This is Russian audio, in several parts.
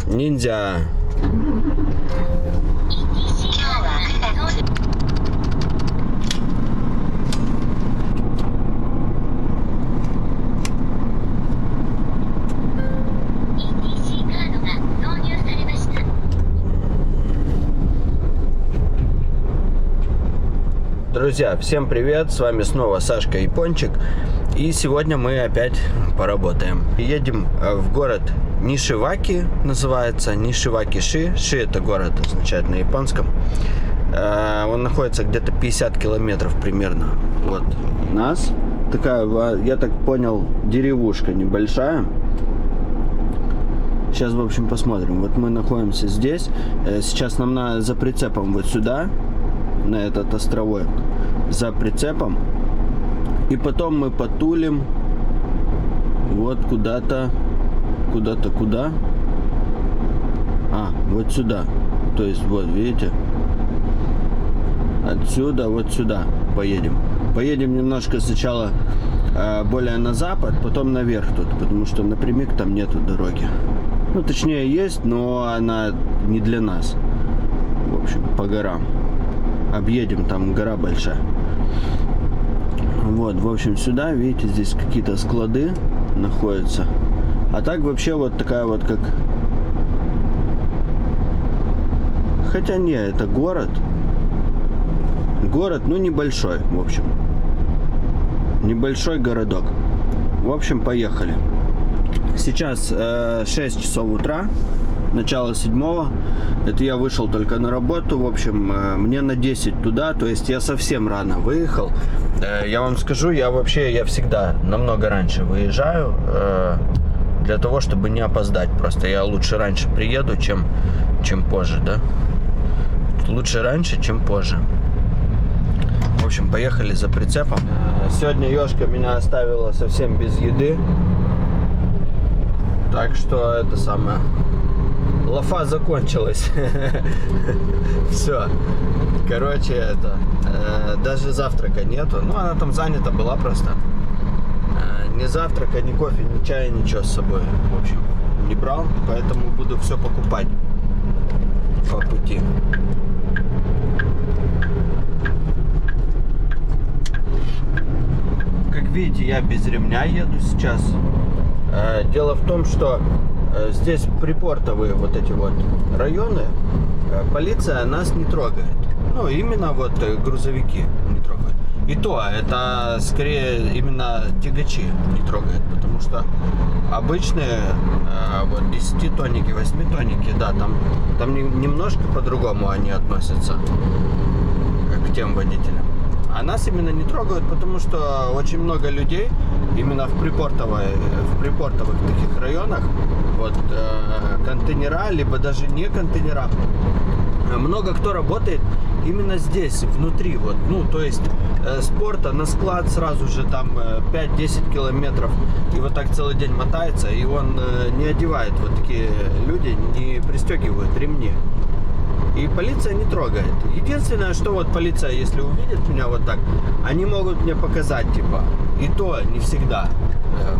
Ниндзя. Друзья, всем привет, с вами снова Сашка и Пончик. И сегодня мы опять поработаем. Едем в город Нишиваки, называется Нишиваки-Ши. Ши это город, означает на японском. Он находится где-то 50 километров примерно от нас. Такая, я так понял, деревушка небольшая. Сейчас, в общем, посмотрим. Вот мы находимся здесь. Сейчас нам надо за прицепом вот сюда, на этот островок, за прицепом. И потом мы потулим вот куда-то. Куда? Вот сюда. То есть, вот, видите? Отсюда вот сюда поедем. Поедем немножко сначала более на запад, потом наверх тут, потому что напрямик там нету дороги. Ну, точнее, есть, но она не для нас. В общем, по горам. Объедем, там гора большая. Вот, в общем, сюда, видите, здесь какие-то склады находятся. А так вообще вот такая вот как... Хотя не, это город. Город, ну, небольшой, в общем. Небольшой городок. В общем, поехали. Сейчас 6 часов утра. Начало 7-го. Это я вышел только на работу. В общем, мне на 10 туда. То есть я совсем рано выехал. Я вам скажу, я всегда намного раньше выезжаю. Для того, чтобы не опоздать. Просто я лучше раньше приеду, чем позже, да? Лучше раньше, чем позже. В общем, поехали за прицепом. Сегодня Ёшка меня оставила совсем без еды. Так что это самое... Лафа закончилась. Все. Короче, даже завтрака нету. Ну, она там занята была просто. Ни завтрака, ни кофе, ни чая, ничего с собой. В общем, не брал. Поэтому буду все покупать по пути. Как видите, я без ремня еду сейчас. Дело в том, что здесь припортовые вот эти вот районы, полиция нас не трогает. Ну, именно вот грузовики не трогают. И то, это скорее именно тягачи не трогают, потому что обычные вот 10-тонники, 8-тонники, да, там немножко по-другому они относятся к тем водителям. А нас именно не трогают, потому что очень много людей именно в припортовых таких районах, вот контейнера, либо даже не контейнера, много кто работает именно здесь, внутри, вот, ну, то есть с порта на склад сразу же там 5-10 километров, и вот так целый день мотается, и он не одевает, вот такие люди не пристегивают ремни. И полиция не трогает. Единственное, что вот полиция, если увидит меня вот так, они могут мне показать, типа, и то не всегда.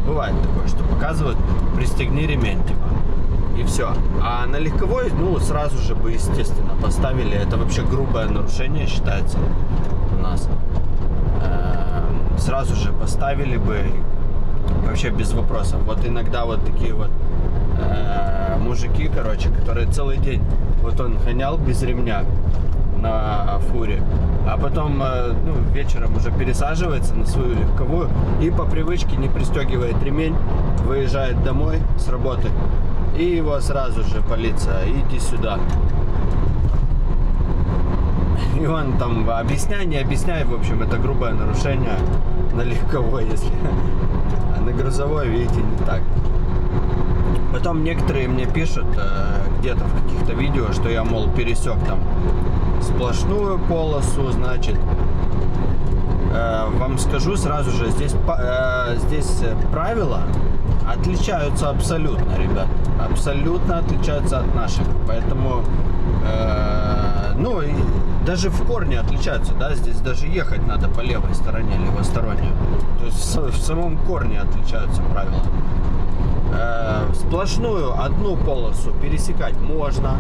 Бывает такое, что показывают, пристегни ремень, типа, и все. А на легковой, ну, сразу же бы, естественно, поставили. Это вообще грубое нарушение считается у нас. Сразу же поставили бы, вообще без вопросов. Вот иногда вот такие вот мужики, короче, которые целый день, вот он гонял без ремня на фуре, а потом вечером уже пересаживается на свою легковую и по привычке не пристегивает ремень, выезжает домой с работы, и его сразу же полиция, иди сюда. И он там объясняй, не объясняй, в общем, это грубое нарушение на легковой, если, а на грузовой, видите, не так. Потом некоторые мне пишут где-то в каких-то видео, что я, мол, пересек там сплошную полосу, значит. Вам скажу сразу же, здесь правила отличаются абсолютно, ребят. Абсолютно отличаются от наших. Поэтому, и даже в корне отличаются, да, здесь даже ехать надо по левой стороне, левостороннюю. То есть в самом корне отличаются правила. Сплошную одну полосу пересекать можно.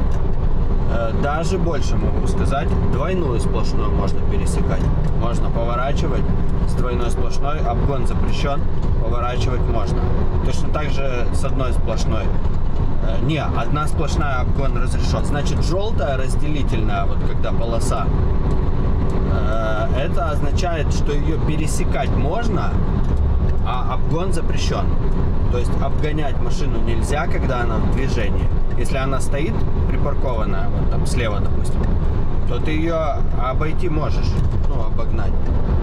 Даже больше могу сказать, двойную сплошную можно пересекать. Можно поворачивать с двойной сплошной, обгон запрещен, поворачивать можно. Точно так же с одной сплошной. Не, одна сплошная, обгон разрешен. Значит, желтая разделительная, вот когда полоса, это означает, что ее пересекать можно, а обгон запрещен. То есть обгонять машину нельзя, когда она в движении. Если она стоит припаркованная, вот там слева, допустим, то ты ее обойти можешь, ну, обогнать.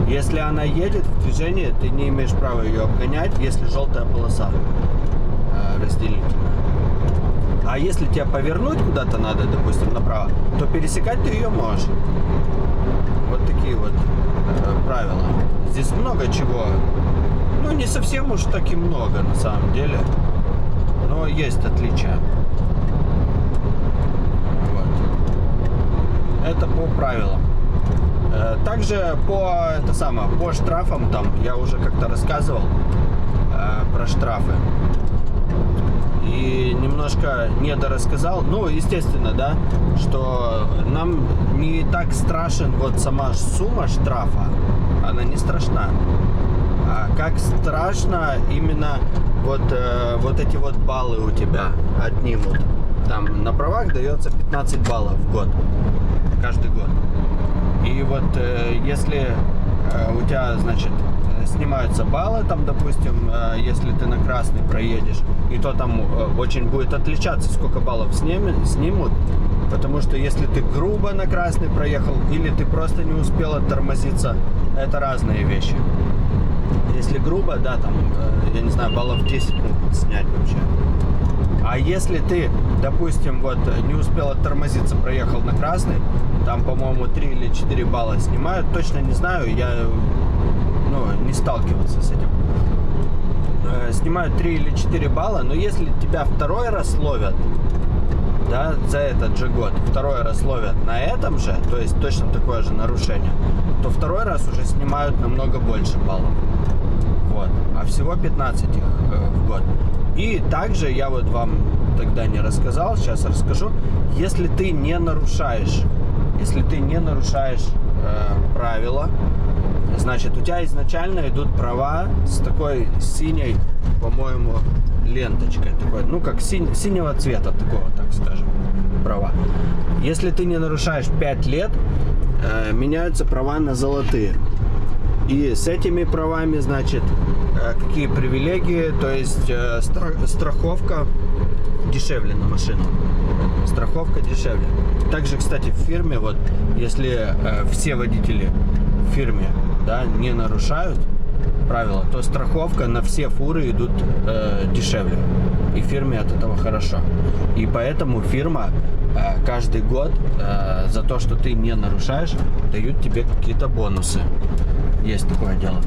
Если она едет в движении, ты не имеешь права ее обгонять, если желтая полоса разделительная. А если тебе повернуть куда-то надо, допустим, направо, то пересекать ты ее можешь. Вот такие вот правила. Здесь много чего. Ну, не совсем уж так и много на самом деле. Но есть отличия. Вот. Это по правилам. Также по штрафам, там я уже как-то рассказывал про штрафы. И немножко недорассказал. Ну, естественно, да, что нам не так страшен вот сама сумма штрафа. Она не страшна. А как страшно именно вот эти вот баллы у тебя отнимут. Там на правах дается 15 баллов в год. Каждый год. И вот если у тебя, значит, снимаются баллы, там, допустим, если ты на красный проедешь, и то там очень будет отличаться, сколько баллов снимут, потому что если ты грубо на красный проехал, или ты просто не успел оттормозиться, это разные вещи. Если грубо, да, там, я не знаю, баллов 10 могут снять вообще. А если ты, допустим, вот не успел оттормозиться, проехал на красный, там, по-моему, 3 или 4 балла снимают, точно не знаю, я не сталкивался с этим. Снимают 3 или 4 балла, но если тебя второй раз ловят, да, за этот же год, второй раз ловят на этом же, то есть точно такое же нарушение, то второй раз уже снимают намного больше баллов. Вот. А всего 15 их в год. И также я вот вам тогда не рассказал, сейчас расскажу, если ты не нарушаешь правила, значит, у тебя изначально идут права с такой синей, по-моему, ленточкой, такой, ну, как синего цвета, такого, так скажем, права. Если ты не нарушаешь 5 лет, меняются права на золотые. И с этими правами, значит, какие привилегии, то есть страховка дешевле на машину. Страховка дешевле. Также, кстати, в фирме, вот, если все водители в фирме, да, не нарушают правила, то страховка на все фуры идут дешевле. И фирме от этого хорошо. И поэтому фирма каждый год за то, что ты не нарушаешь, дают тебе какие-то бонусы. Есть такое дело.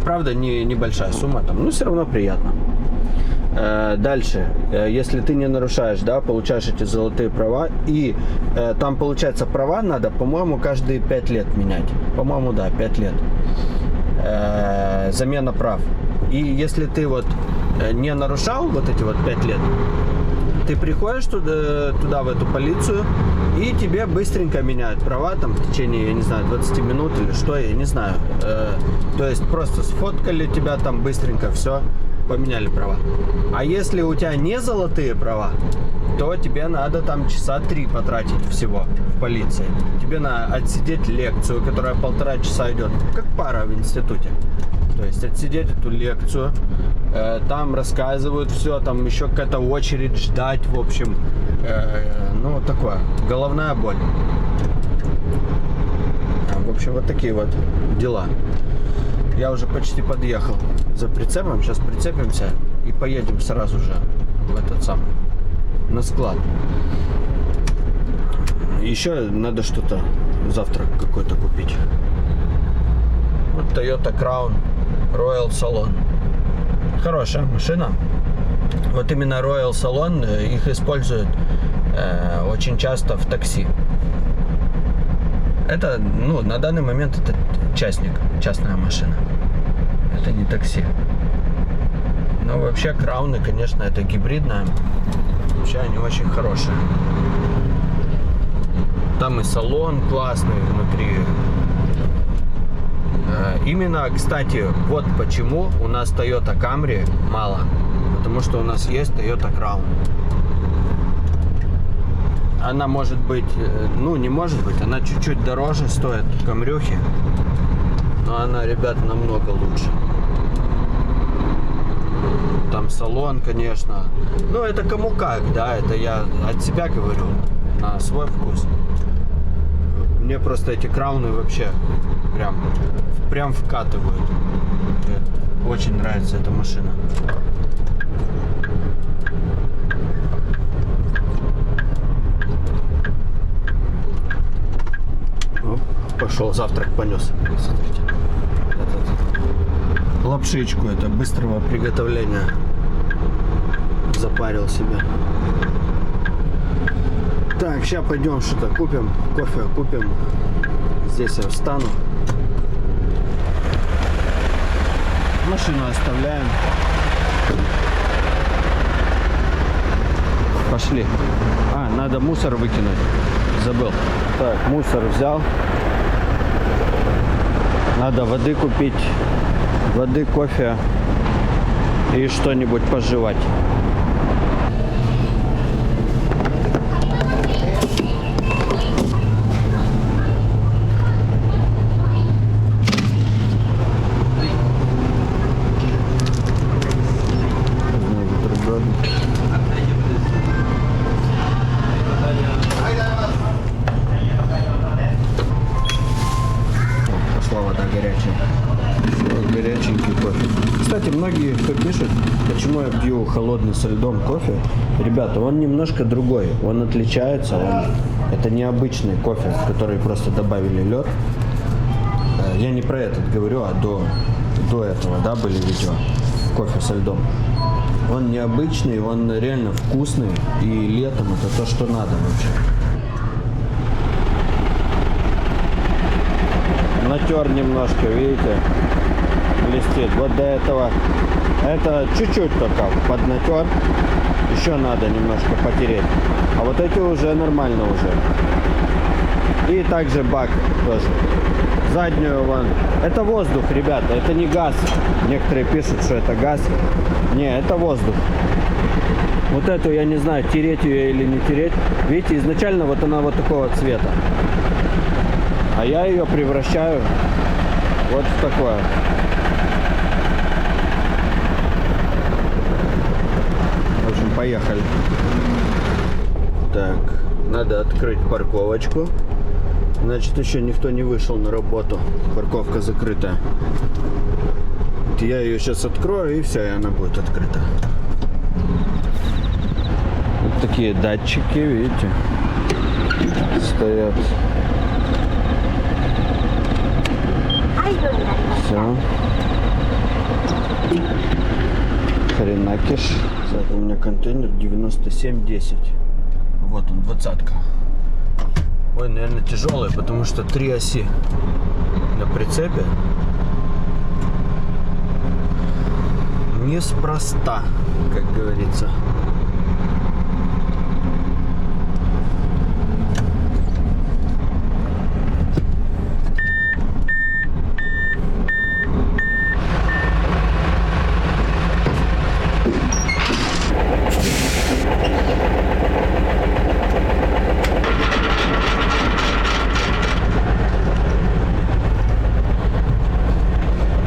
Правда, небольшая сумма там, но все равно приятно. Дальше, если ты не нарушаешь, да, получаешь эти золотые права, и там, получается, права надо, по-моему, каждые 5 лет менять. По-моему, да, 5 лет. Замена прав. И если ты вот не нарушал вот эти вот 5 лет, ты приходишь туда, в эту полицию, и тебе быстренько меняют права, там, в течение, я не знаю, 20 минут или что, я не знаю. То есть просто сфоткали тебя там быстренько, все, поменяли права. А если у тебя не золотые права, то тебе надо там часа 3 потратить всего в полиции. Тебе надо отсидеть лекцию, которая 1,5 часа идет, как пара в институте. То есть отсидеть эту лекцию, там рассказывают все, там еще какая-то очередь, ждать, в общем, ну, такое, головная боль. В общем, вот такие вот дела. Я уже почти подъехал за прицепом, сейчас прицепимся и поедем сразу же в этот самый, на склад. Еще надо что-то, завтрак какой-то купить. Вот Toyota Crown Royal Salon. Хорошая машина. Вот именно Royal Salon, их используют очень часто в такси. Это, ну, на данный момент это частная машина. Это не такси. Но вообще крауны, конечно, это гибридная. Вообще они очень хорошие. Там и салон классный внутри. Именно, кстати, вот почему у нас Toyota Camry мало. Потому что у нас есть Toyota Crown. Она может быть, ну не может быть, она чуть-чуть дороже стоит Камрюхи. Но она, ребят, намного лучше. Там салон, конечно. Ну это кому как, да, это я от себя говорю, на свой вкус. Мне просто эти крауны вообще прям вкатывают. Мне очень нравится эта машина. О, пошел, завтрак понес. Смотрите. Лапшичку это быстрого приготовления запарил себе. Так, сейчас пойдем что-то купим, кофе купим. Здесь я встану. Машину оставляем. Пошли. Надо мусор выкинуть. Забыл. Так, мусор взял. Надо воды купить. Воды, кофе и что-нибудь пожевать. Пошла вода горячая. Горяченький кофе. Кстати, многие кто пишет, почему я пью холодный со льдом кофе. Ребята, он немножко другой. Он отличается. Это необычный кофе, в который просто добавили лед. Я не про этот говорю, а до этого, да, были видео. Кофе со льдом. Он необычный, он реально вкусный. И летом это то, что надо вообще. Натер немножко, видите? Блестит. Вот до этого. Это чуть-чуть только поднатер. Еще надо немножко потереть. А вот эти уже нормально уже. И также бак тоже. Заднюю вон. Это воздух, ребята. Это не газ. Некоторые пишут, что это газ. Не, это воздух. Вот эту я не знаю, тереть ее или не тереть. Видите, изначально вот она вот такого цвета. А я ее превращаю вот в такое. В общем, поехали. Так, надо открыть парковочку. Значит, еще никто не вышел на работу. Парковка закрыта. Я ее сейчас открою, и все, и она будет открыта. Вот такие датчики, видите, стоят. Все. Хренакиш. Так, у меня контейнер 9710. Вот он, 20-ка. Ой, наверное, тяжелый, потому что 3 оси на прицепе. Неспроста, как говорится.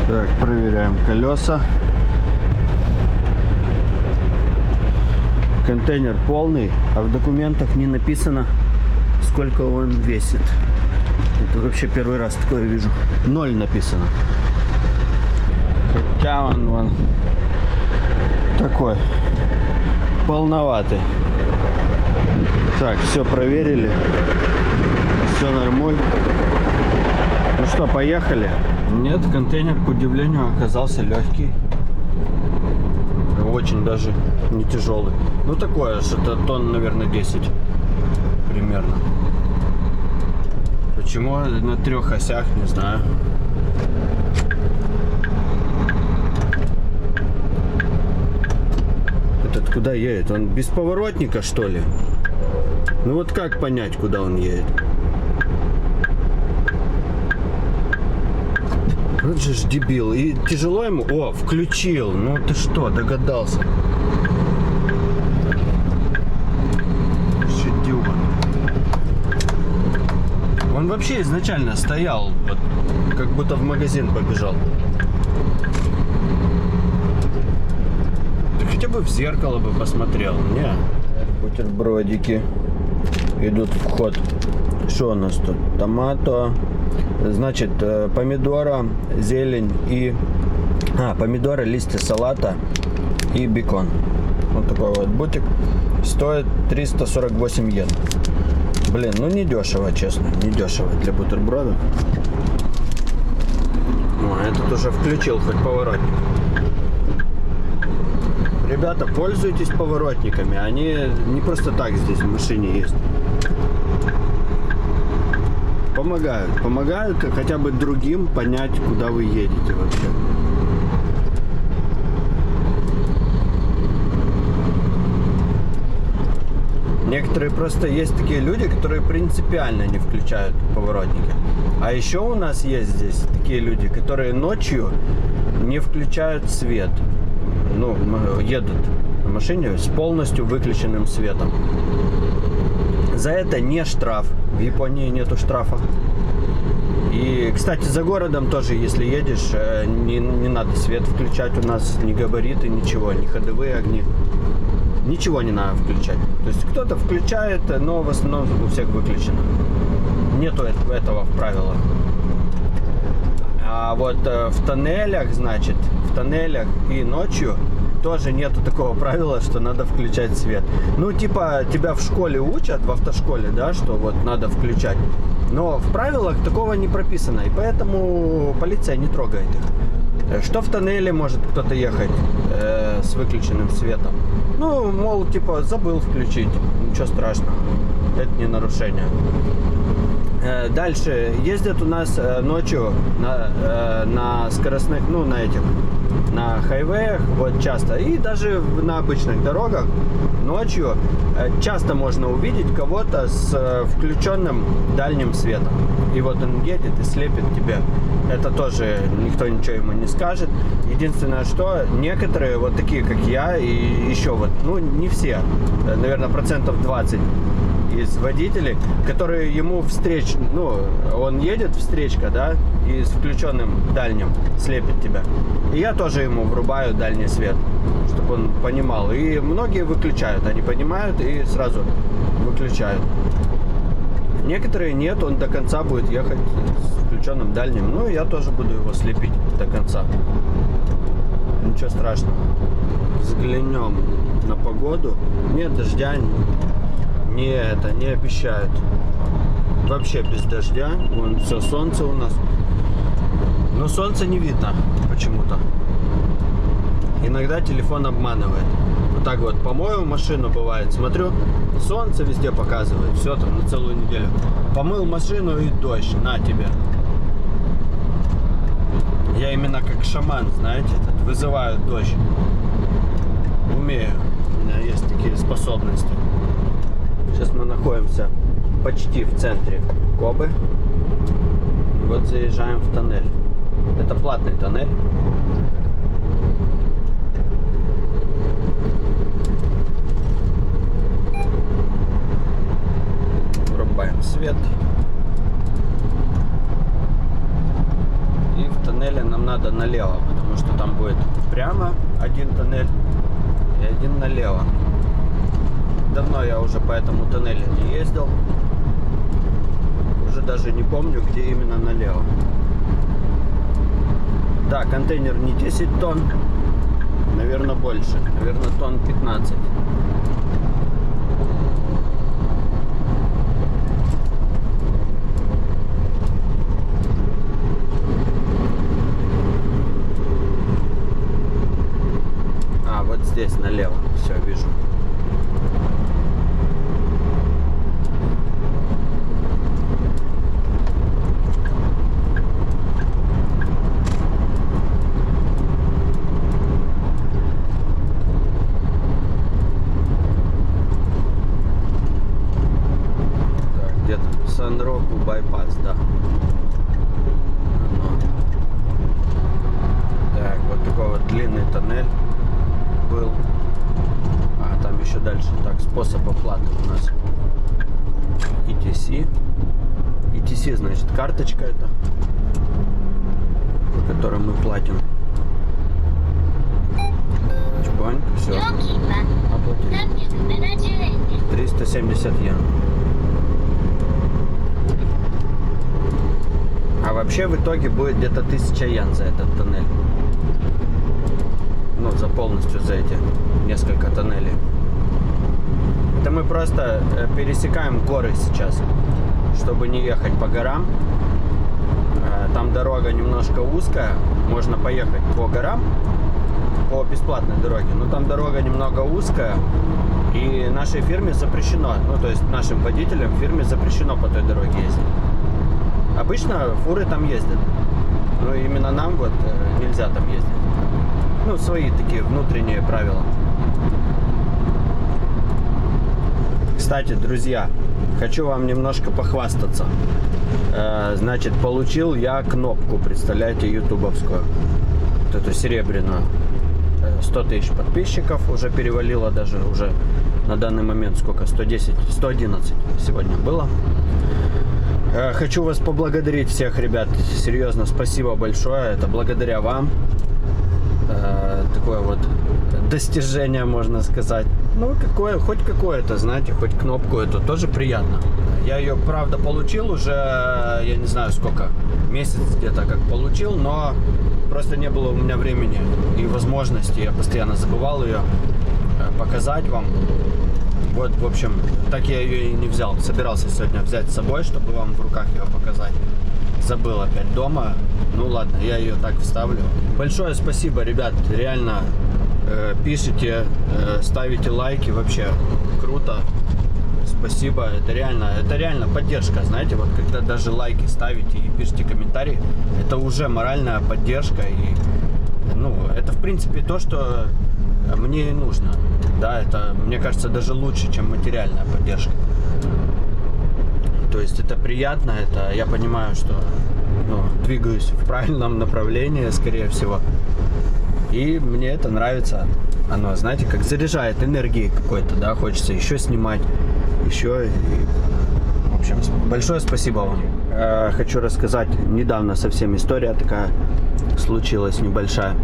Так, проверяем колеса. Контейнер полный, а в документах не написано, сколько он весит. Это вообще первый раз такое вижу. 0 написано. Хотя он такой полноватый. Так, все проверили. Все нормально. Ну что, поехали? Нет, контейнер, к удивлению, оказался легкий. Очень даже не тяжелый. Ну такое, что-то тонн, наверное, 10 примерно. Почему на 3 осях, не знаю. этот куда едет? Он без поворотника, что ли? Ну вот как понять, куда он едет? Вот же ж дебил. И тяжело ему... О, включил. Ну ты что, догадался? Шедюга. Он вообще изначально стоял, вот, как будто в магазин побежал. Ты хотя бы в зеркало бы посмотрел. Не. Бутербродики идут в ход. Что у нас тут? Томато. Значит, помидора, зелень и... помидоры, листья салата и бекон. Вот такой вот бутик. Стоит 348 йен. Блин, ну не дешево, честно. Не дешево для бутерброда. О, этот уже включил хоть поворотник. Ребята, пользуйтесь поворотниками. Они не просто так здесь в машине есть. Помогают хотя бы другим понять, куда вы едете вообще. Некоторые просто есть такие люди, которые принципиально не включают поворотники. А еще у нас есть здесь такие люди, которые ночью не включают свет. Ну, едут на машине с полностью выключенным светом. За это не штраф. В Японии нету штрафа. И, кстати, за городом тоже, если едешь, не надо свет включать у нас, ни габариты, ничего, ни ходовые огни. Ничего не надо включать. То есть кто-то включает, но в основном у всех выключено. Нету этого в правилах. А вот в тоннелях, значит, в тоннелях и ночью тоже нету такого правила, что надо включать свет. Ну, типа, тебя в школе учат, в автошколе, да, что вот надо включать. Но в правилах такого не прописано, и поэтому полиция не трогает их. Что в тоннеле может кто-то ехать с выключенным светом? Ну, мол, типа, забыл включить, ничего страшного, это не нарушение. Дальше ездят у нас ночью на скоростных, ну, на этих, на хайвеях, вот часто, и даже на обычных дорогах ночью часто можно увидеть кого-то с включенным дальним светом. И вот он едет и слепит тебя. Это тоже никто ничего ему не скажет. Единственное, что некоторые, вот такие как я, и еще вот, ну, не все, наверное, 20% из водителей, которые ему встреч, ну, он едет встречка, да, и с включенным дальним слепит тебя. И я тоже ему врубаю дальний свет, чтобы он понимал. И многие выключают, они понимают и сразу выключают. Некоторые нет, он до конца будет ехать с включенным дальним. Ну, я тоже буду его слепить до конца. Ничего страшного. Взглянем на погоду. Нет дождя. Не обещают. Вообще без дождя. Вон все солнце у нас. Но солнца не видно почему-то. Иногда телефон обманывает. Вот так вот помою машину, бывает. Смотрю, солнце везде показывает. Все там на целую неделю. Помыл машину и дождь. На тебе. Я именно как шаман, знаете, вызываю дождь. Умею. У меня есть такие способности. Сейчас мы находимся почти в центре Кобе. И вот заезжаем в тоннель. Это платный тоннель. Врубаем свет. И в тоннеле нам надо налево, потому что там будет прямо один тоннель и один налево. Давно я уже по этому тоннелю не ездил. Уже даже не помню, где именно налево. Да, контейнер не 10 тонн. Наверное, больше. Наверное, тонн 15. А, вот здесь налево. Все, вижу. дальше. Так, способ оплаты у нас ETC. ETC, значит, карточка это, по которой мы платим. Чпонь, все. Оплатили. 370 йен. А вообще в итоге будет где-то 1000 йен за этот тоннель. Ну, за полностью, за эти несколько тоннелей. Это мы просто пересекаем горы сейчас, чтобы не ехать по горам. Там дорога немножко узкая, можно поехать по горам, по бесплатной дороге, но там дорога немного узкая, и нашей фирме запрещено, ну то есть нашим водителям в фирме запрещено по той дороге ездить. Обычно фуры там ездят, но именно нам вот нельзя там ездить. Ну, свои такие внутренние правила. Кстати, друзья, хочу вам немножко похвастаться. Значит, получил я кнопку, представляете, ютубовскую. Вот эту серебряную. 100 тысяч подписчиков уже перевалило, даже уже на данный момент сколько? 110, 111 сегодня было. Хочу вас поблагодарить всех, ребят. Серьезно, спасибо большое. Это благодаря вам. Такое вот достижение, можно сказать. Ну, какое, хоть какое-то, знаете, хоть кнопку эту, тоже приятно. Я ее, правда, получил уже, я не знаю сколько, месяц где-то как получил, но просто не было у меня времени и возможности, я постоянно забывал ее показать вам. Вот, в общем, так я ее и не взял. Собирался сегодня взять с собой, чтобы вам в руках ее показать. Забыл опять дома. Ну ладно, я ее так вставлю. Большое спасибо, ребят, реально пишите, ставите лайки, вообще круто. Спасибо, это реально поддержка, знаете, вот когда даже лайки ставите и пишите комментарии, это уже моральная поддержка, и ну, это в принципе то, что мне и нужно, да, это, мне кажется, даже лучше, чем материальная поддержка. То есть это приятно, это я понимаю, что двигаюсь в правильном направлении, скорее всего. И мне это нравится. Оно, знаете, как заряжает энергией какой-то, да, хочется еще снимать, еще. В общем, большое спасибо вам. Хочу рассказать, недавно совсем история такая случилась небольшая.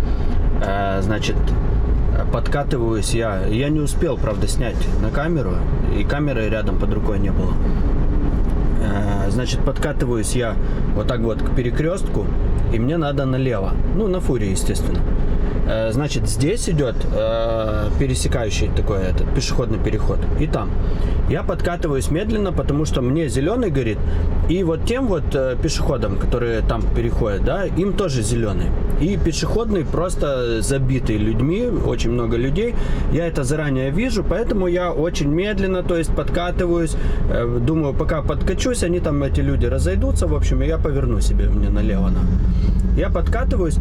Значит, подкатываюсь я не успел, правда, снять на камеру, и камеры рядом под рукой не было. Значит, подкатываюсь я вот так вот к перекрестку, и мне надо налево. Ну, на фуре, естественно. Значит, здесь идет пересекающий такой этот пешеходный переход. И там. Я подкатываюсь медленно, потому что мне зеленый горит. И вот тем вот пешеходам, которые там переходят, да, им тоже зеленый. И пешеходный просто забитый людьми, очень много людей. Я это заранее вижу, поэтому я очень медленно, то есть подкатываюсь. Думаю, пока подкачусь, они там, эти люди, разойдутся, в общем, и я поверну себе мне налево. Я подкатываюсь.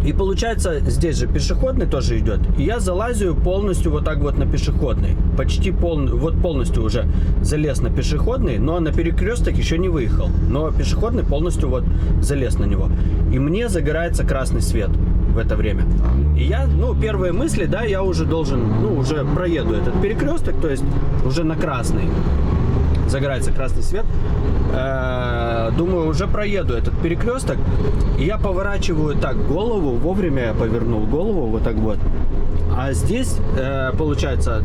И получается, здесь же пешеходный тоже идет. И я залазю полностью вот так вот на пешеходный. Почти полностью уже залез на пешеходный, но на перекресток еще не выехал. Но пешеходный полностью вот залез на него. И мне загорается красный свет в это время. И я, первые мысли, да, я уже должен, уже проеду этот перекресток, то есть уже на красный. Загорается красный свет. Думаю, уже проеду этот перекресток. И я поворачиваю так голову. Вовремя я повернул голову вот так вот. А здесь получается,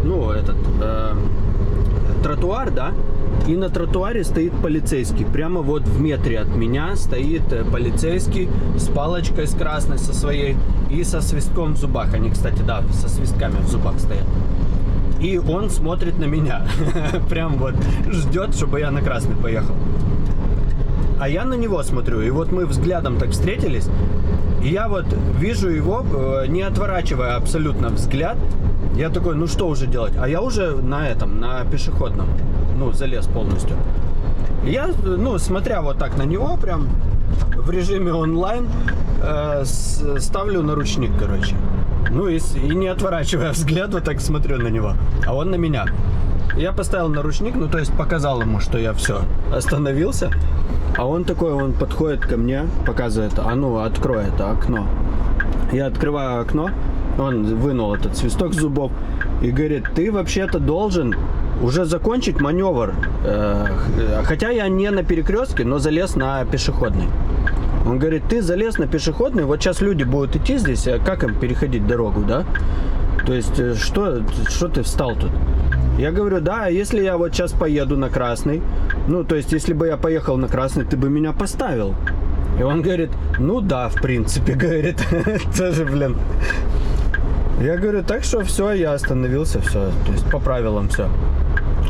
тротуар, да. И на тротуаре стоит полицейский. Прямо вот в метре от меня стоит полицейский с палочкой с красной со своей и со свистком в зубах. Они, кстати, да, со свистками в зубах стоят. И он смотрит на меня. Прям вот ждет, чтобы я на красный поехал. А я на него смотрю. И вот мы взглядом так встретились. И я вот вижу его, не отворачивая абсолютно взгляд. Я такой, что уже делать? А я уже на пешеходном, залез полностью. И я, смотря вот так на него, прям в режиме онлайн, ставлю наручник, короче. И не отворачивая взгляд, вот так смотрю на него. А он на меня. Я поставил наручник, то есть показал ему, что я все, остановился. А он такой, он подходит ко мне, показывает, открой это окно. Я открываю окно, он вынул этот свисток с зубов и говорит, ты вообще-то должен уже закончить маневр. Хотя я не на перекрестке, но залез на пешеходный. Он говорит, ты залез на пешеходный, вот сейчас люди будут идти здесь, а как им переходить дорогу, да? То есть, что ты встал тут? Я говорю, да, если я вот сейчас поеду на красный, ну, то есть, если бы я поехал на красный, ты бы меня поставил. И он говорит, ну да, в принципе, говорит, тоже, блин. Я говорю, так что все, я остановился, все, то есть, по правилам все.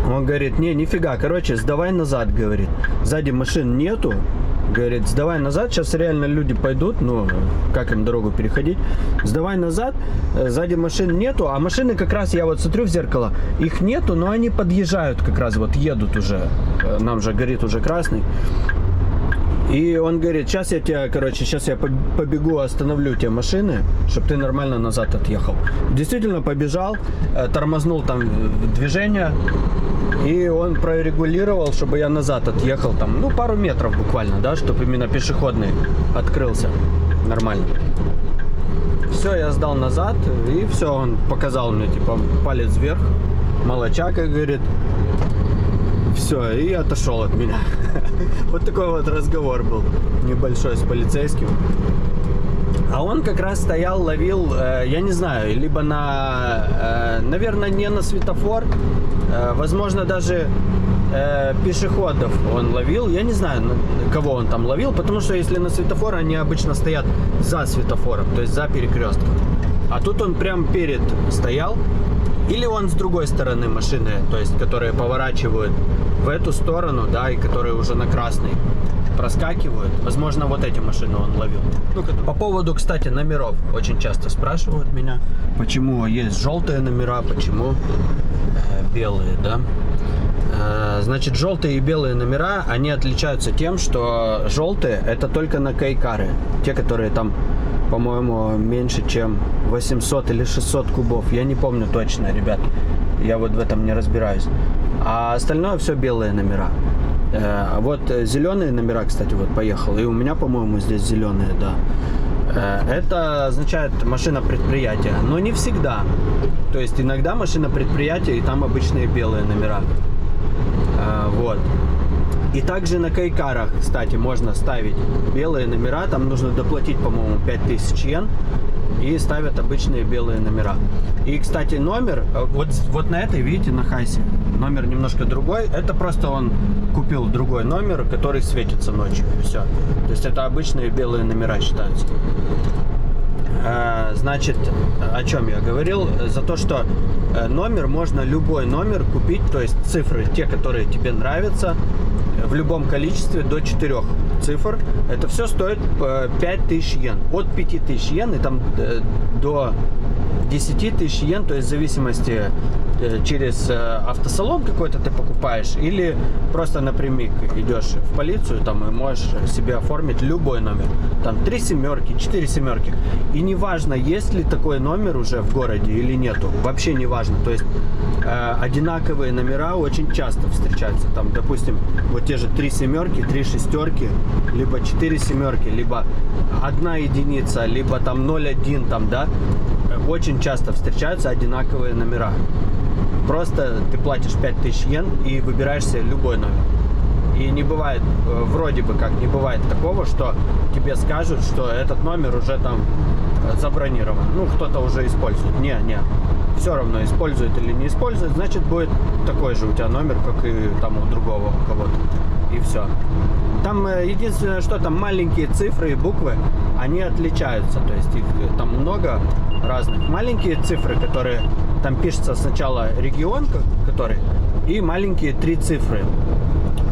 Он говорит, не, нифига, короче, сдавай назад, говорит. Сзади машин нету. Говорит, сдавай назад, сейчас реально люди пойдут, ну, как им дорогу переходить. Сдавай назад, сзади машин нету, а машины как раз, я вот смотрю в зеркало, их нету, но они подъезжают как раз, вот едут уже, нам же горит уже красный. И он говорит, сейчас я тебя, короче, сейчас я побегу, остановлю те машины, чтобы ты нормально назад отъехал. Действительно побежал, тормознул там движение, и он прорегулировал, чтобы я назад отъехал там, ну, пару метров буквально, да, чтобы именно пешеходный открылся нормально. Все, я сдал назад, и все, он показал мне, типа, палец вверх, молодчак, как говорит. Все, и отошел от меня. Вот такой вот разговор был небольшой с полицейским. А он как раз стоял, ловил, я не знаю, либо на, наверное, не на светофор, возможно, даже пешеходов он ловил. Я не знаю, кого он там ловил, потому что если на светофор, они обычно стоят за светофором, то есть за перекрестком. А тут он прям перед стоял. Или он с другой стороны машины, то есть, которые поворачивают в эту сторону, да, и которые уже на красный проскакивают. Возможно, вот эти машины он ловил. По поводу, кстати, номеров. Очень часто спрашивают меня, почему есть желтые номера, почему белые, да. Значит, желтые и белые номера, они отличаются тем, что желтые это только на кей-кары. Те, которые там, по-моему, меньше, чем 800 или 600 кубов. Я не помню точно, ребят. Я вот в этом не разбираюсь. А остальное все белые номера. Вот зеленые номера, кстати, вот поехал. И у меня, по-моему, здесь зеленые, да. Это означает машина предприятия. Но не всегда. То есть иногда машина предприятия, и там обычные белые номера. Вот. И также на кей-карах, кстати, можно ставить белые номера. Там нужно доплатить, по-моему, 5000 йен. И ставят обычные белые номера. И, кстати, номер, вот на этой, видите, на Хайсе, номер немножко другой. Это просто он купил другой номер, который светится ночью. И все. То есть это обычные белые номера считаются. Значит, о чем я говорил? За то, что номер, можно любой номер купить, то есть цифры, те, которые тебе нравятся, в любом количестве до 4 цифр. Это все стоит 5000 йен. От 5000 йен и там до 10 тысяч йен, то есть в зависимости через автосалон какой-то ты покупаешь или просто напрямик идешь в полицию там и можешь себе оформить любой номер. Там 3 семерки, 4 семерки. И не важно, есть ли такой номер уже в городе или нету. Вообще не важно. То есть одинаковые номера очень часто встречаются. Там, допустим, вот те же 3 семерки, 3 шестерки, либо 4 семерки, либо 1 единица, либо там 0,1 там, да. Очень часто встречаются одинаковые номера. Просто ты платишь 5000 йен и выбираешь себе любой номер. И не бывает, вроде бы как не бывает такого, что тебе скажут, что этот номер уже там забронирован. Ну, кто-то уже использует. Не. Все равно, использует или не использует, значит, будет такой же у тебя номер, как и там у другого у кого-то. И все. Там единственное, что там маленькие цифры и буквы, они отличаются. То есть их там много разных. Маленькие цифры, которые там пишется сначала регион, который, и маленькие 3 цифры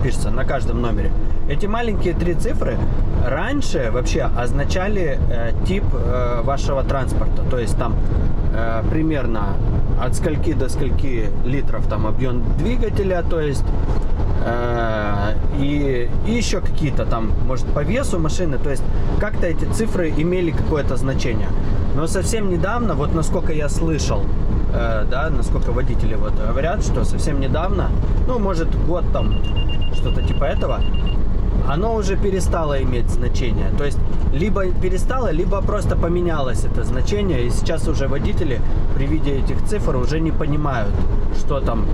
пишется на каждом номере. Эти маленькие 3 цифры раньше вообще означали тип вашего транспорта. То есть там примерно от скольки до скольки литров там объем двигателя, то есть и еще какие-то там, может, по весу машины, то есть как-то эти цифры имели какое-то значение. Но совсем недавно, вот насколько я слышал, да, насколько водители вот говорят, что совсем недавно, ну, может, год там, что-то типа этого, оно уже перестало иметь значение. То есть либо перестало, либо просто поменялось это значение. И сейчас уже водители при виде этих цифр уже не понимают, что там,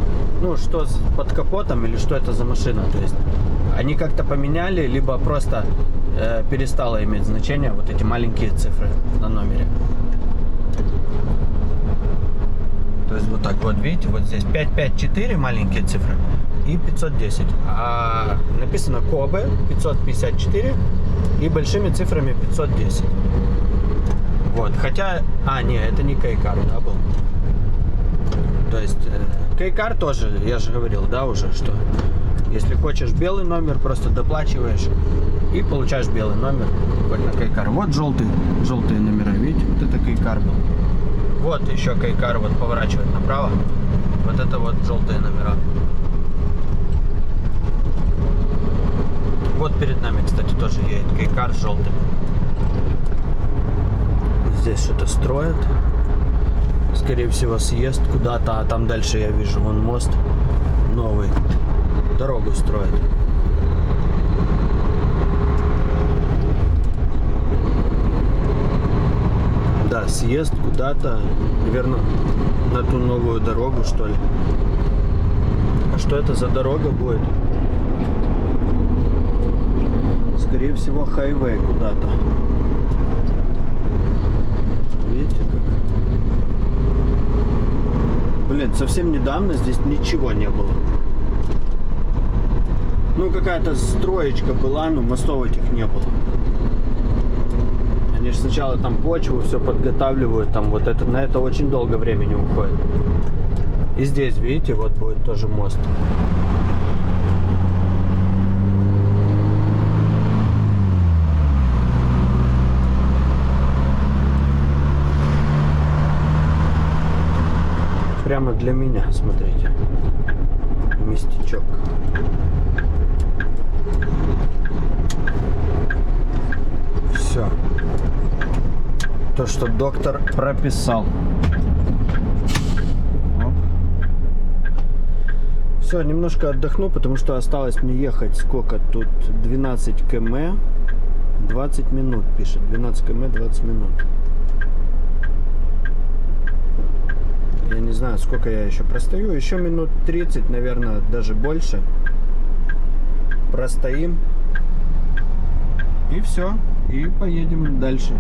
ну, что под капотом или что это за машина. То есть они как-то поменяли, либо просто перестало иметь значение вот эти маленькие цифры на номере. То есть вот так вот, видите, вот здесь 554 маленькие цифры и 510. А написано Kobe 554 и большими цифрами 510. Вот, хотя... не, это не K-Car, да, был? То есть K-Car тоже, я же говорил, да, уже, что если хочешь белый номер, просто доплачиваешь и получаешь белый номер. Вот на K-Car. Вот желтые номера, видите, вот это K-Car был. Вот еще K-Car вот поворачивает направо. Вот это вот желтые номера. Вот перед нами, кстати, тоже едет K-Car с желтыми. Здесь что-то строят. Скорее всего, съезд куда-то, а там дальше я вижу, вон мост новый. Дорогу строят. Да, съезд куда-то, наверное, на ту новую дорогу, что ли. А что это за дорога будет? Скорее всего, хайвей куда-то. Видите как? Блин, совсем недавно здесь ничего не было. Ну, какая-то строечка была, но мостов этих не было. Они же сначала там почву все подготавливают, там вот это, на это очень долго времени уходит. И здесь, видите, вот будет тоже мост. Прямо для меня, смотрите, местечок. Все. То, что доктор прописал. Оп. Все, немножко отдохну, потому что осталось мне ехать сколько тут? 12 км, 20 минут пишет. 12 км, 20 минут. Я не знаю, сколько я еще простою. Еще минут 30, наверное, даже больше. Простоим. И все. И поедем дальше.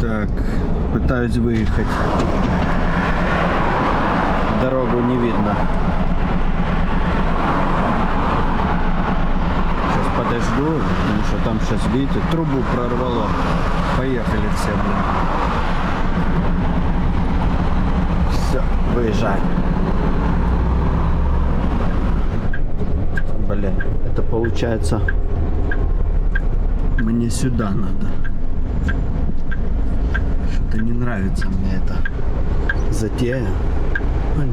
Так, пытаюсь выехать. Дорогу не видно. Сейчас подожду, потому что там сейчас, видите, трубу прорвало. Поехали все, блин. Все, выезжаем. Блин, это получается мне сюда надо. Что-то не нравится мне эта затея.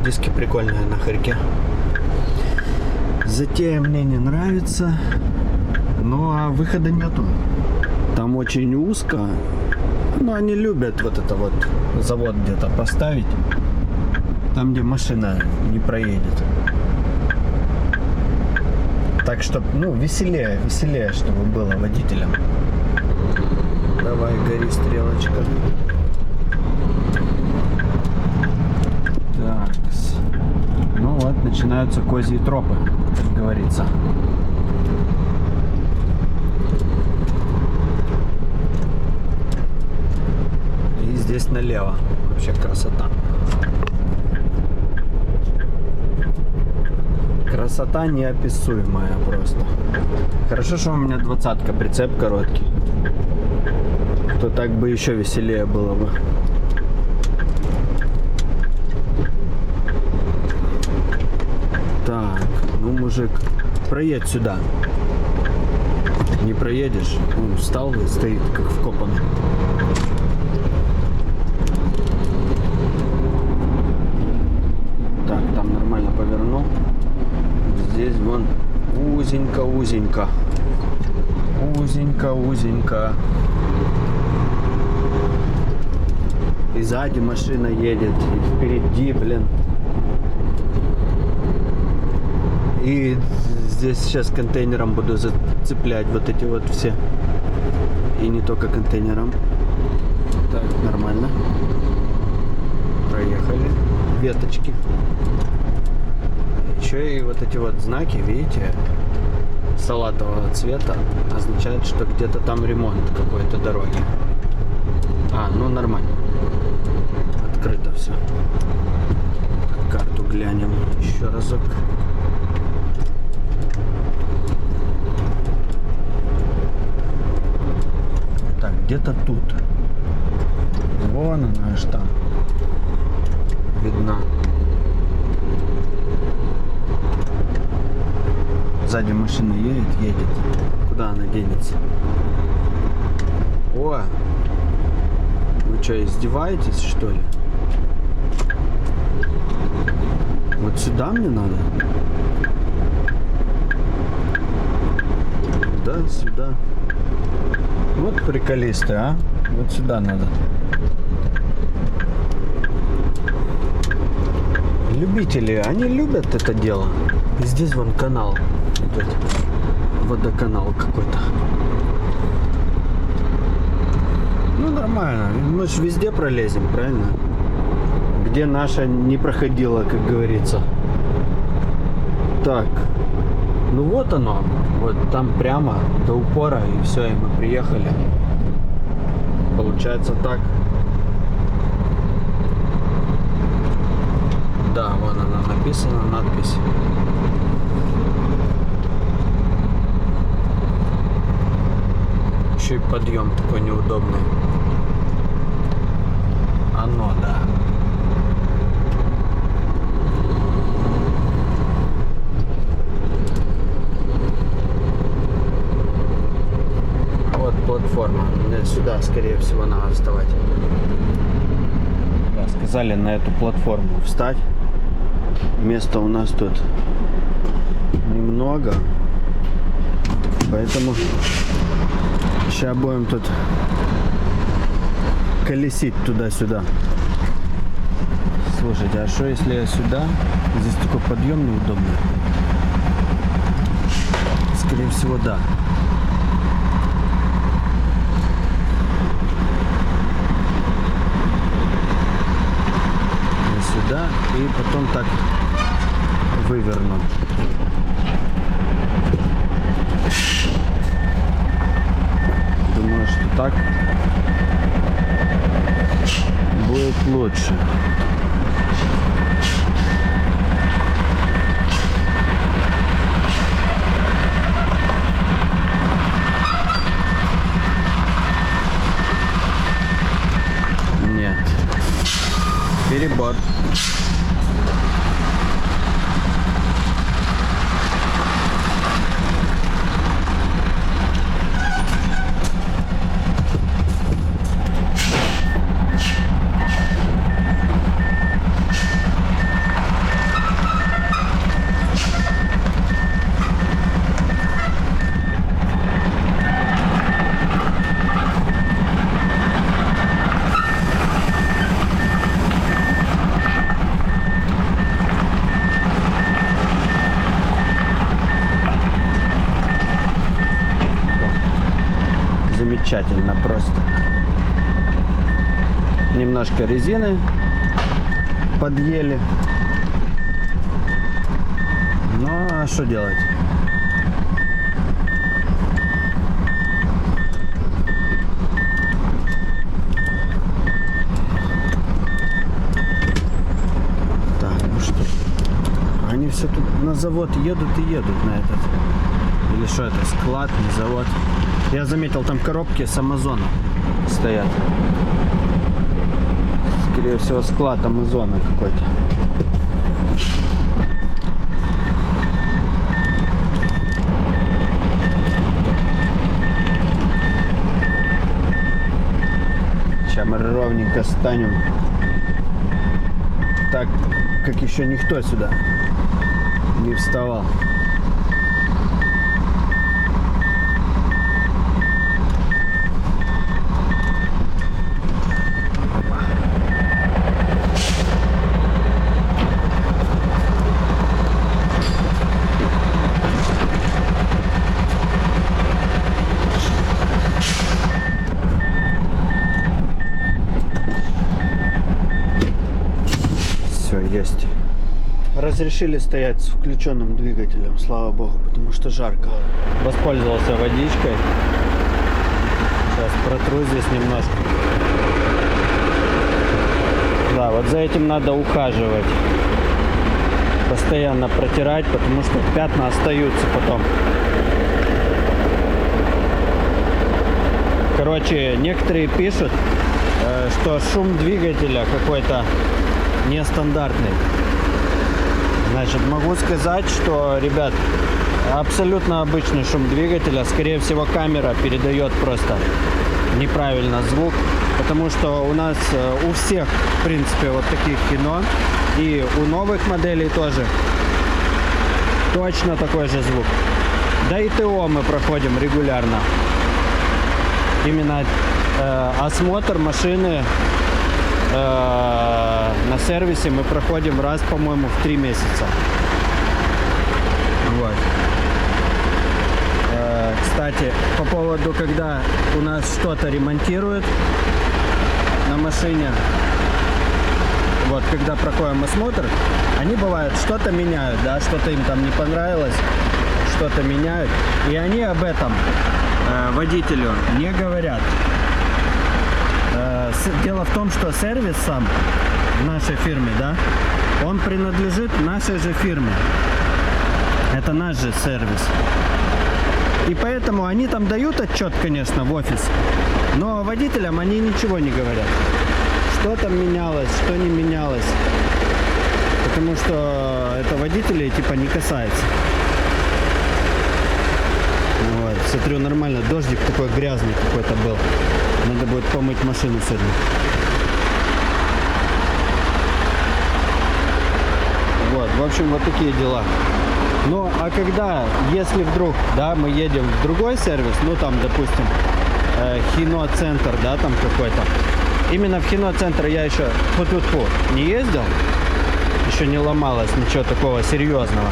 Диски прикольные на хорьке. Затея мне не нравится. Ну а выхода нету. Там очень узко. Но они любят вот это вот завод где-то поставить. Там, где машина не проедет. Так, чтобы, ну, веселее, чтобы было водителям. Давай, гори, стрелочка. Так. Ну вот, начинаются козьи тропы, как говорится. И здесь налево. Вообще красота. Красота неописуемая просто. Хорошо, что у меня 20-ка, прицеп короткий. То так бы еще веселее было бы. Так, ну, мужик, проедь сюда. Не проедешь, он встал и стоит как вкопанный. Так, там нормально повернул. Здесь вон узенько. Узенько. И сзади машина едет, и впереди, блин. И здесь сейчас контейнером буду зацеплять вот эти вот все. И не только контейнером. Так, нормально. Проехали. Веточки. Еще и вот эти вот знаки, видите, салатового цвета, означает, что где-то там ремонт какой-то дороги. Ну нормально. Открыто все. Карту глянем еще разок. Так, где-то тут. Вон она аж там. Видна. Сзади машина едет. Куда она денется? О! Вы что, издеваетесь, что ли? Вот сюда мне надо? Да, сюда. Вот приколисты, а? Вот сюда надо. Любители, они любят это дело. И здесь вон канал идет. Водоканал какой-то. Ну нормально. Мы же везде пролезем, правильно? Где наша не проходила, как говорится. Так. Ну вот оно. Вот там прямо до упора. И все, и мы приехали. Получается так. Да, вон она написана, надпись. Еще и подъем такой неудобный. Оно, да. А вот платформа. Мне сюда, скорее всего, надо вставать. Да, сказали на эту платформу встать. Места у нас тут немного, поэтому сейчас будем тут колесить туда-сюда. Слушайте, а что если я сюда? Здесь такой подъем неудобный. Скорее всего, да. Сюда и потом так выверну. Думаю, что так будет лучше. Нет. Перебор. Замечательно просто. Немножко резины подъели. Ну, а что делать? Так, ну что? Они все тут на завод едут и едут на этот. Или что это? Склад, не завод. Я заметил, там коробки с Амазона стоят. Скорее всего, склад Амазона какой-то. Сейчас мы ровненько станем. Так, как еще никто сюда не вставал. разрешили стоять с включенным двигателем, слава богу, потому что жарко. Воспользовался водичкой. Сейчас протру здесь немножко. Да, вот за этим надо ухаживать. Постоянно протирать, потому что пятна остаются потом. Короче, некоторые пишут, что шум двигателя какой-то нестандартный. Значит, могу сказать, что, ребят, абсолютно обычный шум двигателя. Скорее всего, камера передает просто неправильно звук. Потому что у нас у всех, в принципе, вот таких Hino. И у новых моделей тоже точно такой же звук. Да и ТО мы проходим регулярно. Именно осмотр машины на сервисе мы проходим раз, по-моему, в 3 месяца. Вот. Кстати, по поводу, когда у нас что-то ремонтируют на машине, вот, когда проходим осмотр, они бывают что-то меняют, да, что-то им там не понравилось, что-то меняют, и они об этом водителю не говорят. Дело в том, что сервис сам в нашей фирме, да, он принадлежит нашей же фирме. Это наш же сервис. И поэтому они там дают отчет, конечно, в офис, но водителям они ничего не говорят. Что там менялось, что не менялось. Потому что это водителей типа не касается. Вот, смотрю, нормально, дождик такой грязный какой-то был. Надо будет помыть машину сегодня. Вот, в общем, вот такие дела. Ну, а когда, если вдруг, да, мы едем в другой сервис, ну, там, допустим, Hino центр, да, там какой-то. Именно в Hino центр я еще фу-фу-фу не ездил. Еще не ломалось ничего такого серьезного.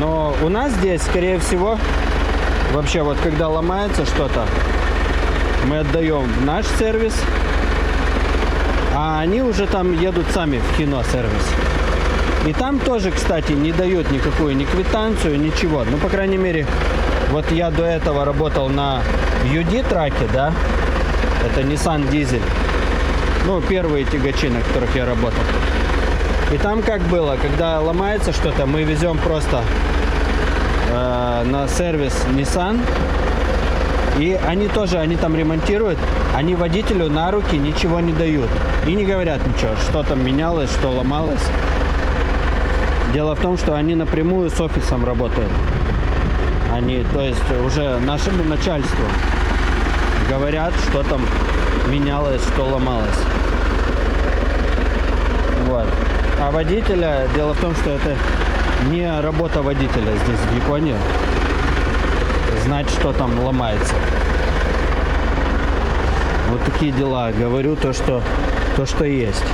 Но у нас здесь, скорее всего, вообще вот когда ломается что-то, мы отдаем в наш сервис, а они уже там едут сами в Hino сервис. И там тоже, кстати, не дают никакую ни квитанцию, ничего. Ну, по крайней мере, вот я до этого работал на UD траке, да, это Nissan Diesel. Ну, первые тягачи, на которых я работал. И там как было, когда ломается что-то, мы везем просто на сервис Nissan. И они тоже, они там ремонтируют, они водителю на руки ничего не дают. И не говорят ничего, что там менялось, что ломалось. Дело в том, что они напрямую с офисом работают. Они, то есть, уже нашему начальству говорят, что там менялось, что ломалось. Вот. А водителя, дело в том, что это не работа водителя здесь, в Японии, знать, что там ломается. Вот такие дела. Говорю то, что есть.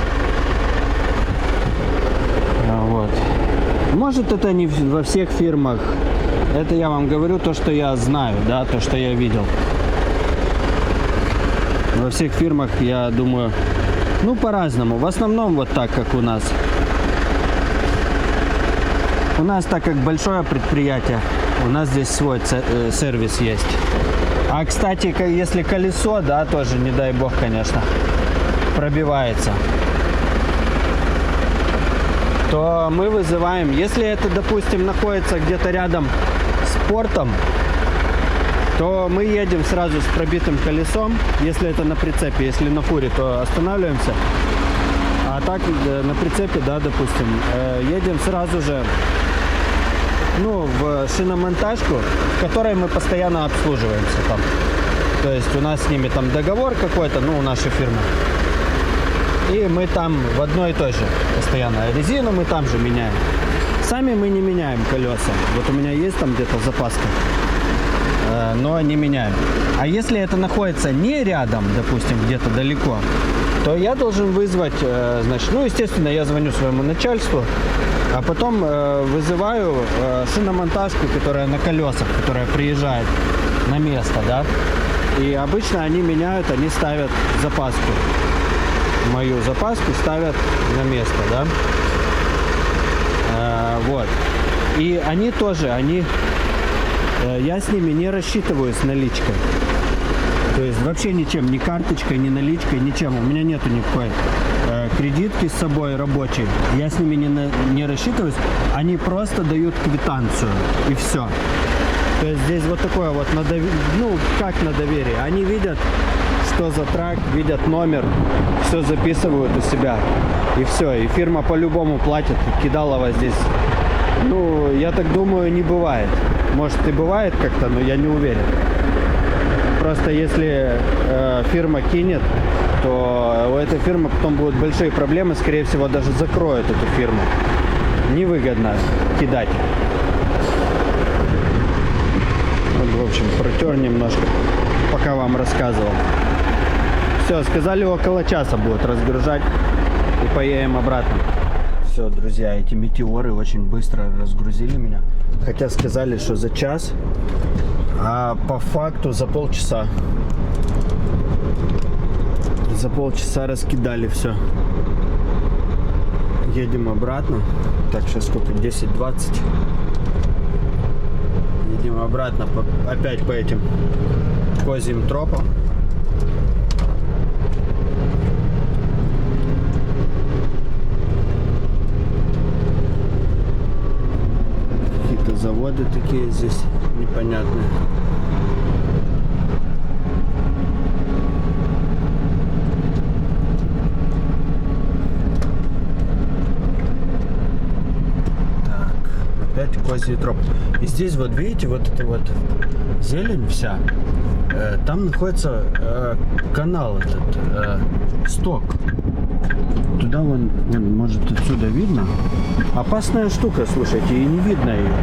Вот. Может, это не во всех фирмах. Это я вам говорю то, что я знаю, да, то, что я видел. Во всех фирмах, я думаю, ну, по-разному. В основном вот так, как у нас. У нас, так как большое предприятие, у нас здесь свой сервис есть. А, кстати, если колесо, да, тоже, не дай бог, конечно, пробивается, то мы вызываем, если это, допустим, находится где-то рядом с портом, то мы едем сразу с пробитым колесом, если это на прицепе, если на фуре, то останавливаемся. А так на прицепе, да, допустим, едем сразу же, ну, в шиномонтажку, в которой мы постоянно обслуживаемся там. То есть у нас с ними там договор какой-то, ну, у нашей фирмы. И мы там в одной и той же постоянно. Резину мы там же меняем. Сами мы не меняем колеса. Вот у меня есть там где-то запаска, но не меняем. А если это находится не рядом, допустим, где-то далеко, то я должен вызвать, значит, ну, естественно, я звоню своему начальству, а потом вызываю шиномонтажку, которая на колесах, которая приезжает на место, да. И обычно они меняют, они ставят запаску. Мою запаску ставят на место, да. Вот. И они тоже, я с ними не рассчитываюсь наличкой. То есть вообще ничем, ни карточкой, ни наличкой, ничем. У меня нету никакой кредитки с собой рабочей. Я с ними не рассчитываюсь. Они просто дают квитанцию. И все. То есть здесь вот такое вот, как на доверие. Они видят, что за трак, видят номер, все записывают у себя. И все. И фирма по-любому платит. Кидалова здесь, я так думаю, не бывает. Может и бывает как-то, но я не уверен. Просто если фирма кинет, то у этой фирмы потом будут большие проблемы. Скорее всего, даже закроют эту фирму. Невыгодно кидать. В общем, протер немножко, пока вам рассказывал. Все, сказали, около часа будут разгружать и поедем обратно. Все, друзья, эти метеоры очень быстро разгрузили меня. Хотя сказали, что за час, а по факту за полчаса. За полчаса раскидали все. Едем обратно. Так, сейчас сколько? 10:20. Едем обратно опять по этим козьим тропам. Какие-то заводы такие здесь непонятные. Опять козий троп. И здесь вот видите, вот эта вот зелень вся, там находится канал этот, сток. Туда вон, может, отсюда видно. Опасная штука, слушайте, и не видно ее.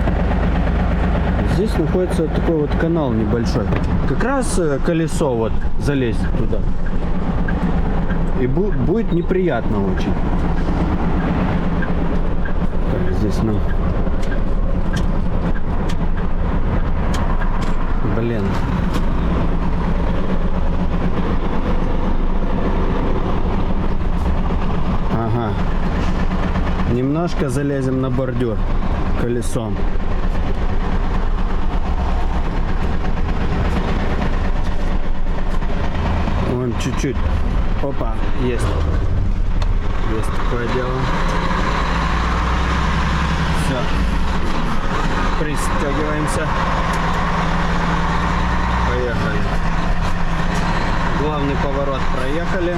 Здесь находится такой вот канал небольшой. Как раз колесо вот залезет туда. И будет неприятно очень. Так, здесь, Блин. Ага. Немножко залезем на бордюр колесом. Вон чуть-чуть. Опа, есть. Есть такое дело. Все. Пристегиваемся. Поехали. Главный поворот проехали.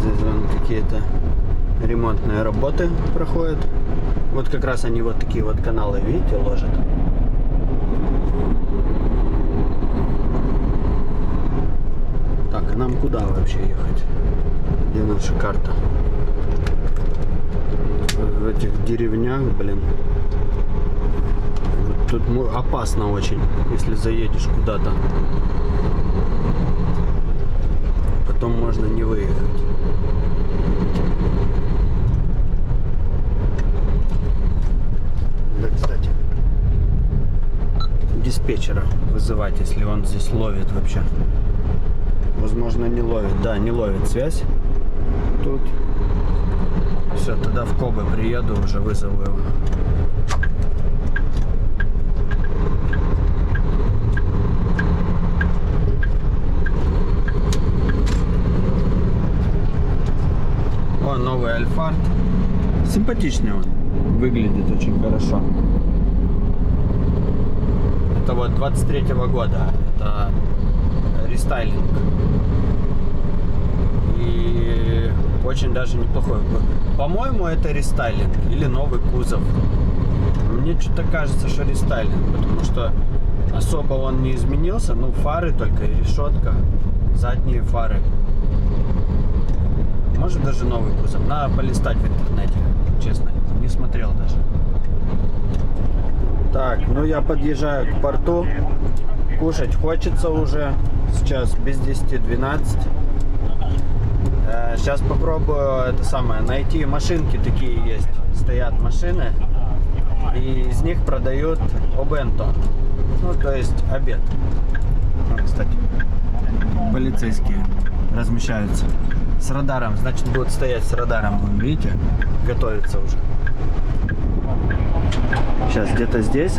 Здесь вон какие-то ремонтные работы проходят. Вот как раз они вот такие вот каналы, видите, ложат. Так, а нам куда вообще ехать? Где наша карта? В этих деревнях, блин. Вот тут опасно очень, если заедешь куда-то. Потом можно не выехать. Да, кстати, диспетчера вызывать, если он здесь ловит вообще. Возможно, не ловит. Да, не ловит связь тут. Все, тогда в Кобе приеду, уже вызову его. О, новый Альфард. Симпатичный он. Выглядит очень хорошо. Это вот 23-го года. Это рестайлинг. И очень даже неплохой. По-моему, это рестайлинг или новый кузов. Мне что-то кажется, что рестайлинг, потому что особо он не изменился. Ну, фары только и решетка, задние фары. Может, даже новый кузов. Надо полистать в интернете, честно. Не смотрел даже. Так, ну я подъезжаю к порту. Кушать хочется уже. Сейчас без 10-12. Сейчас попробую найти машинки такие есть. Стоят машины. И из них продают обенто. Ну, то есть обед. кстати. Полицейские размещаются. С радаром, значит, будут стоять с радаром. Вон, видите? Готовится уже. Сейчас где-то здесь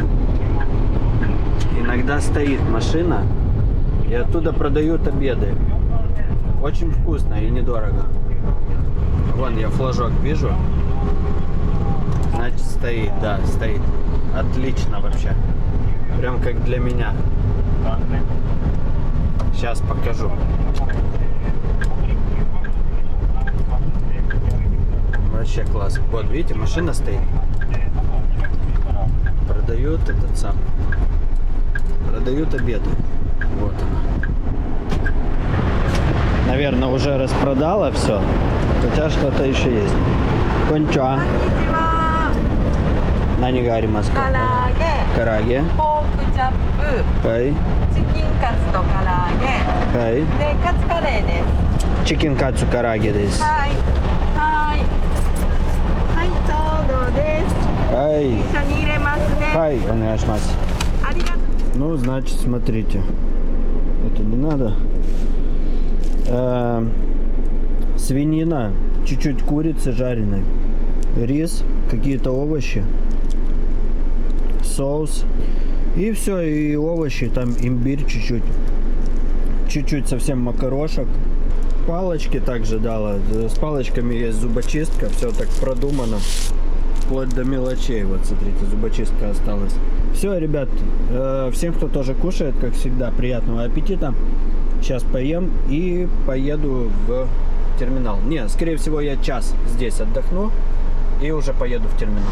иногда стоит машина, и оттуда продают обеды. Очень вкусно и недорого. Вон я флажок вижу. Значит, стоит, да, стоит. Отлично вообще. Прям как для меня. Сейчас покажу. Вообще класс. Вот, видите, машина стоит. Продают этот сам. Продают обеды. Вот она. Наверное, уже распродала все. Хотя что-то еще есть. Конча. Нанигаримаска. 唐揚げ、 Караге. ポークチャップ、 Хай. チキンカツと唐揚げ、 Хай. でカツカレーです。 Чикен кацу караге дес. はいはいはい、ちょうどです。 Хай. 一緒に入れますね。 Хай, онешмас. ありがとう。 Ну, значит, смотрите. Это не надо. Свинина, чуть-чуть курицы жареной, рис, какие-то овощи, соус. И все, и овощи, там имбирь чуть-чуть. Чуть-чуть совсем макарошек. Палочки также дала. С палочками есть зубочистка. Все так продумано. Вплоть до мелочей. Вот смотрите, зубочистка осталась. Все, ребят, всем, кто тоже кушает, как всегда, приятного аппетита. Сейчас поем и поеду в терминал. Не, скорее всего, я час здесь отдохну и уже поеду в терминал.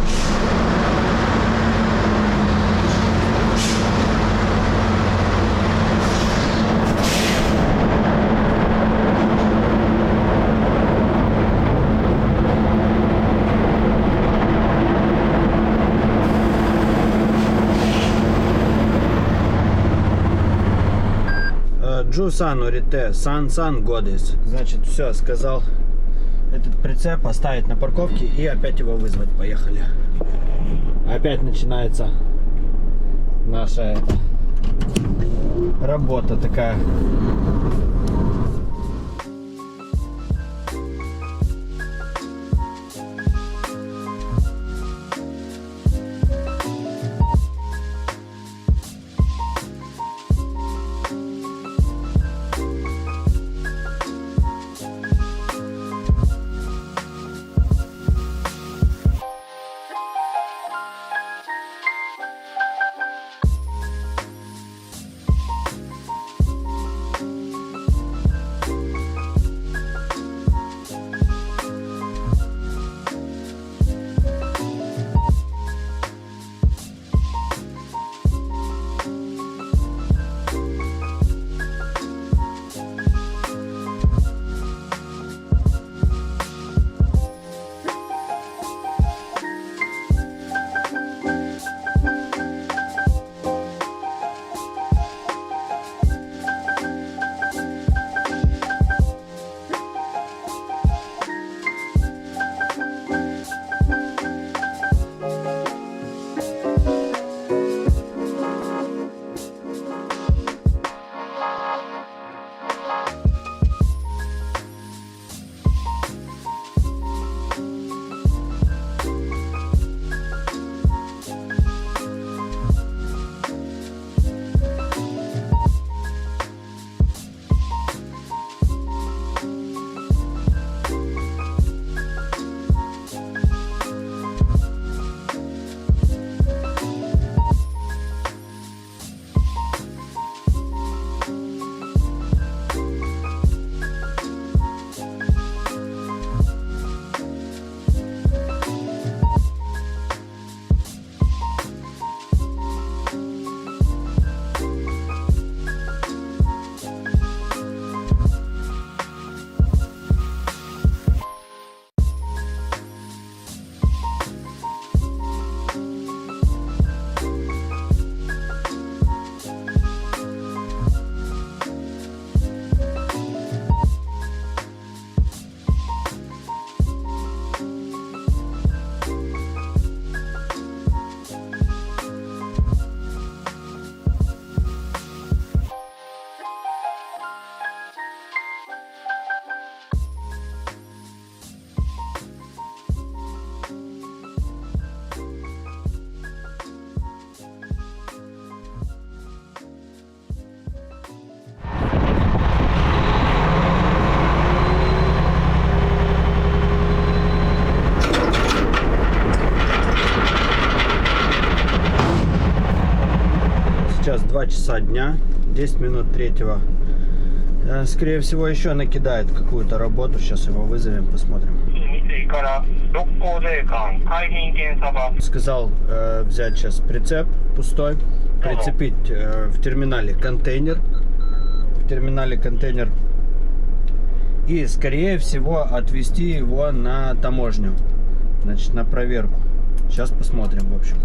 Джусан урите, сан годис. Значит, все, сказал этот прицеп оставить на парковке и опять его вызвать. Поехали. Опять начинается наша работа такая. Сейчас 2 часа дня, 10 минут третьего. Скорее всего, еще накидает какую-то работу. Сейчас его вызовем, посмотрим. Сказал взять сейчас прицеп пустой, прицепить в терминале контейнер. И, скорее всего, отвезти его на таможню. Значит, на проверку. Сейчас посмотрим, в общем.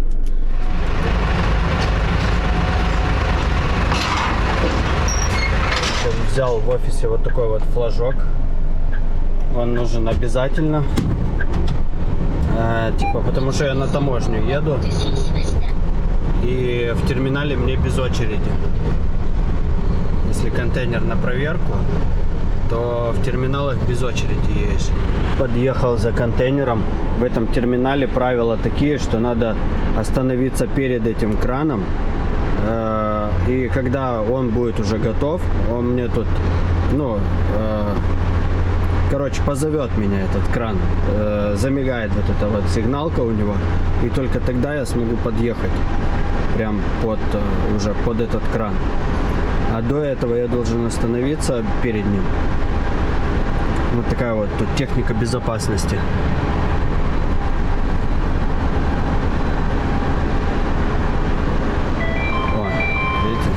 Взял в офисе вот такой вот флажок. Он нужен обязательно. Типа, потому что я на таможню еду. И в терминале мне без очереди. Если контейнер на проверку, то в терминалах без очереди едешь. Подъехал за контейнером. В этом терминале правила такие, что надо остановиться перед этим краном. И когда он будет уже готов, он мне тут, позовет меня этот кран. Замигает вот эта вот сигналка у него. И только тогда я смогу подъехать прям уже под этот кран. А до этого я должен остановиться перед ним. Вот такая вот тут техника безопасности. О, видите?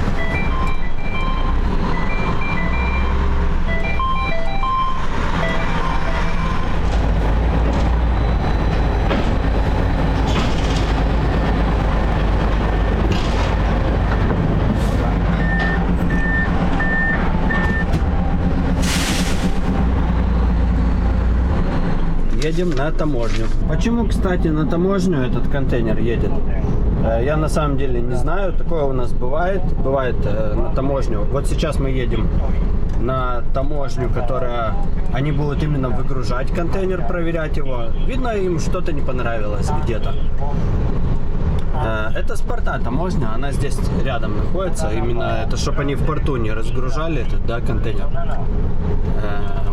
Едем на таможню. Почему, кстати, на таможню этот контейнер едет? Я на самом деле не знаю. Такое у нас бывает. Бывает на таможню. Вот сейчас мы едем на таможню, которая... Они будут именно выгружать контейнер, проверять его. Видно, им что-то не понравилось где-то. Это Спарта таможня, она здесь рядом находится. Именно это, чтобы они в порту не разгружали этот, да, контейнер.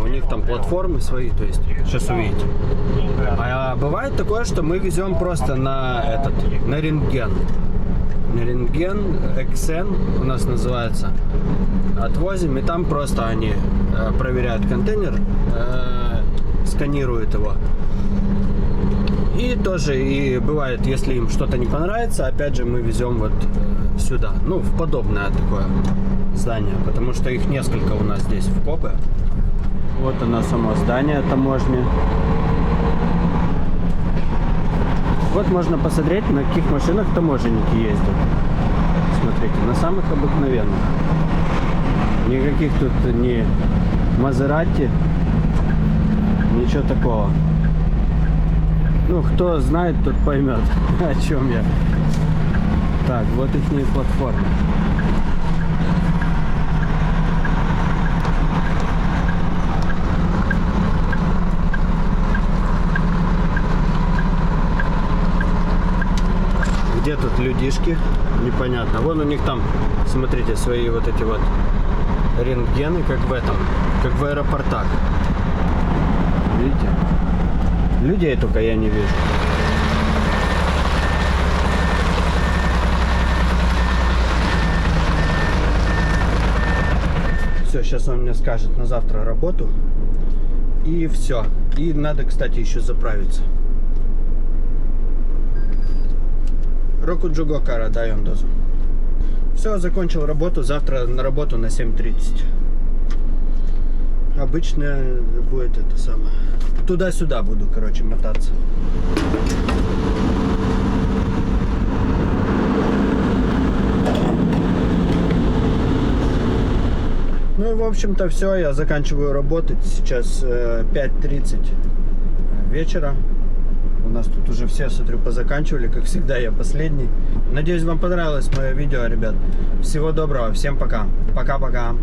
У них там платформы свои, то есть сейчас увидите. А бывает такое, что мы везем просто на рентген. На рентген, XN у нас называется. Отвозим, и там просто они проверяют контейнер, сканируют его. И тоже, и бывает, если им что-то не понравится, опять же мы везем вот сюда, в подобное такое здание, потому что их несколько у нас здесь в Копе. Вот оно само здание таможни. Вот можно посмотреть, на каких машинах таможенники ездят. Смотрите, на самых обыкновенных. Никаких тут ни Мазерати, ничего такого. Кто знает, тот поймет, о чем я. Так, вот их платформы. Где тут людишки? Непонятно. Вон у них там, смотрите, свои вот эти вот рентгены, как в аэропортах. Видите? Людей только я не вижу. Все, сейчас он мне скажет на завтра работу. И все. И надо, кстати, еще заправиться. Року Джуго Кара, дай он дозу. Все, закончил работу. Завтра на работу на 7:30. Обычно будет это самое. Туда-сюда буду, мотаться. Ну и в общем-то все, я заканчиваю работать. Сейчас 5:30 вечера. У нас тут уже все, смотрю, позаканчивали. Как всегда, я последний. Надеюсь, вам понравилось мое видео, ребят. Всего доброго, всем пока. Пока-пока.